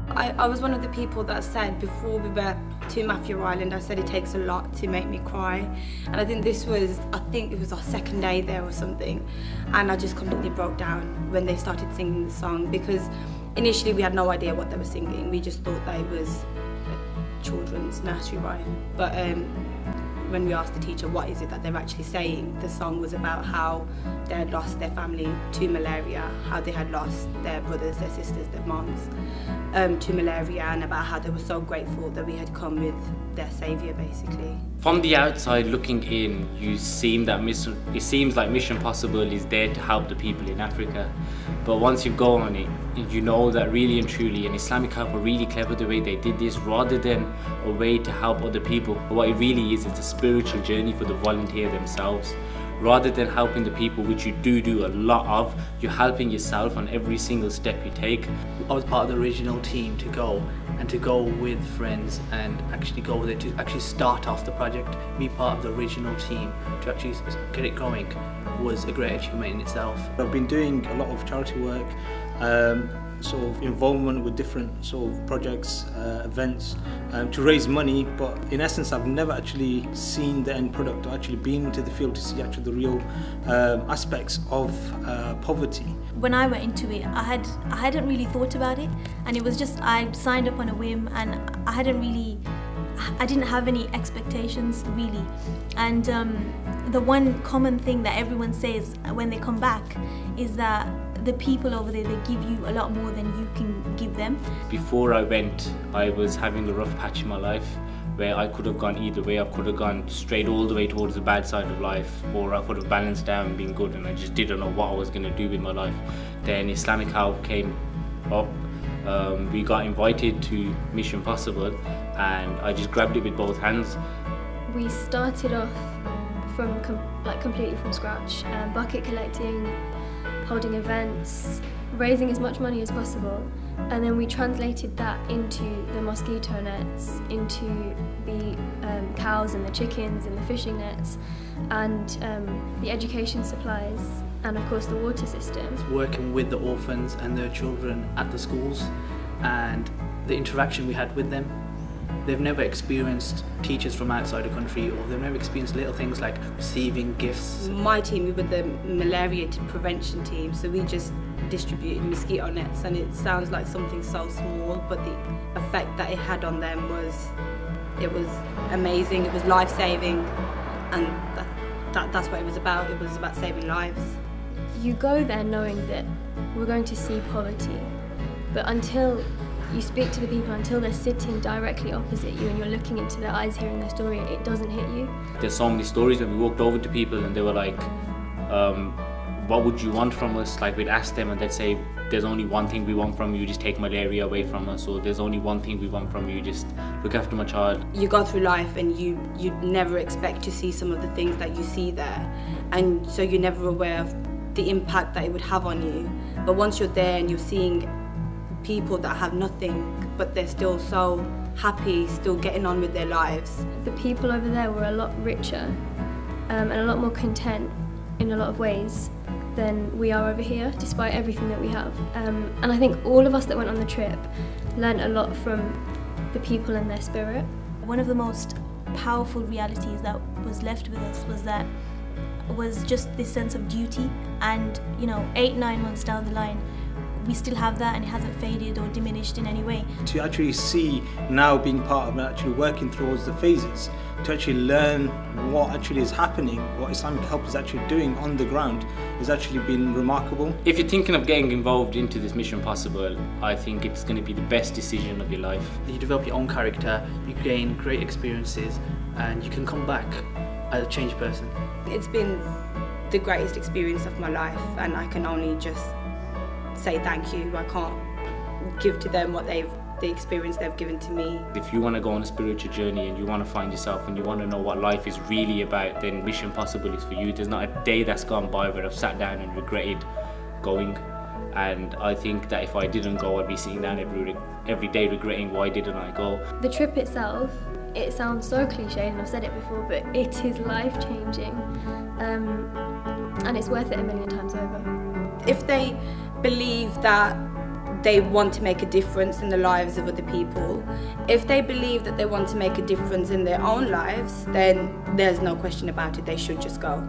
I was one of the people that said before we went to Matthew Island, I said it takes a lot to make me cry. And I think it was our second day there or something. And I just completely broke down when they started singing the song, because initially we had no idea what they were singing. We just thought that it was a children's nursery rhyme. But when we asked the teacher what is it that they're actually saying, the song was about how they had lost their family to malaria, how they had lost their brothers, their sisters, their moms to malaria, and about how they were so grateful that we had come with their saviour, basically. From the outside looking in, it seems like Mission Possible is there to help the people in Africa. But once you go on it, you know that really and truly, and Islamic Help are really clever the way they did this, rather than a way to help other people. But what it really is, it's a spiritual journey for the volunteer themselves. Rather than helping the people, which you do a lot of, you're helping yourself on every single step you take. I was part of the original team to go with friends and actually go with it, to actually start off the project. Be part of the original team to actually get it going was a great achievement in itself. I've been doing a lot of charity work, sort of involvement with different sort of projects, events, to raise money, but in essence I've never actually seen the end product, or actually been into the field to see actually the real aspects of poverty. When I went into it, I hadn't really thought about it, and it was just, I signed up on a whim, and I didn't have any expectations really. And the one common thing that everyone says when they come back is that the people over there, they give you a lot more than you can give them. Before I went, I was having a rough patch in my life where I could have gone either way. I could have gone straight all the way towards the bad side of life, or I could have balanced down and been good, and I just didn't know what I was going to do with my life. Then Islamic Help came up. We got invited to Mission Possible, and I just grabbed it with both hands. We started off from completely from scratch, bucket collecting, holding events, raising as much money as possible, and then we translated that into the mosquito nets, into the cows and the chickens and the fishing nets, and the education supplies, and of course the water system. Working with the orphans and their children at the schools, and the interaction we had with them. They've never experienced teachers from outside the country, or they've never experienced little things like receiving gifts. My team, we were the malaria prevention team, so we just distributed mosquito nets, and it sounds like something so small, but the effect that it had on them was amazing. It was life-saving, and that's what it was about. It was about saving lives. You go there knowing that we're going to see poverty, but until you speak to the people, until they're sitting directly opposite you and you're looking into their eyes, hearing their story, it doesn't hit you. There's so many stories when we walked over to people and they were like, what would you want from us? Like, we'd ask them and they'd say, there's only one thing we want from you, just take malaria away from us, or there's only one thing we want from you, just look after my child. You go through life and you never expect to see some of the things that you see there, and so you're never aware of the impact that it would have on you. But once you're there and you're seeing people that have nothing, but they're still so happy, still getting on with their lives. The people over there were a lot richer and a lot more content in a lot of ways than we are over here, despite everything that we have. And I think all of us that went on the trip learned a lot from the people and their spirit. One of the most powerful realities that was left with us was just this sense of duty, and 8-9 months down the line, we still have that, and it hasn't faded or diminished in any way. To actually see now being part of actually working towards the phases, to actually learn what actually is happening, what Islamic Help is actually doing on the ground, has actually been remarkable. If you're thinking of getting involved into this Mission Possible, I think it's going to be the best decision of your life. You develop your own character, you gain great experiences, and you can come back as a changed person. It's been the greatest experience of my life, and I can only just say thank you. I can't give to them the experience they've given to me. If you want to go on a spiritual journey and you want to find yourself and you want to know what life is really about, then Mission Possible is for you. There's not a day that's gone by where I've sat down and regretted going, and I think that if I didn't go, I'd be sitting down every day regretting why didn't I go. The trip itself, it sounds so cliched, and I've said it before, but it is life-changing, and it's worth it a million times over. If they believe that they want to make a difference in the lives of other people. If they believe that they want to make a difference in their own lives, then there's no question about it, they should just go.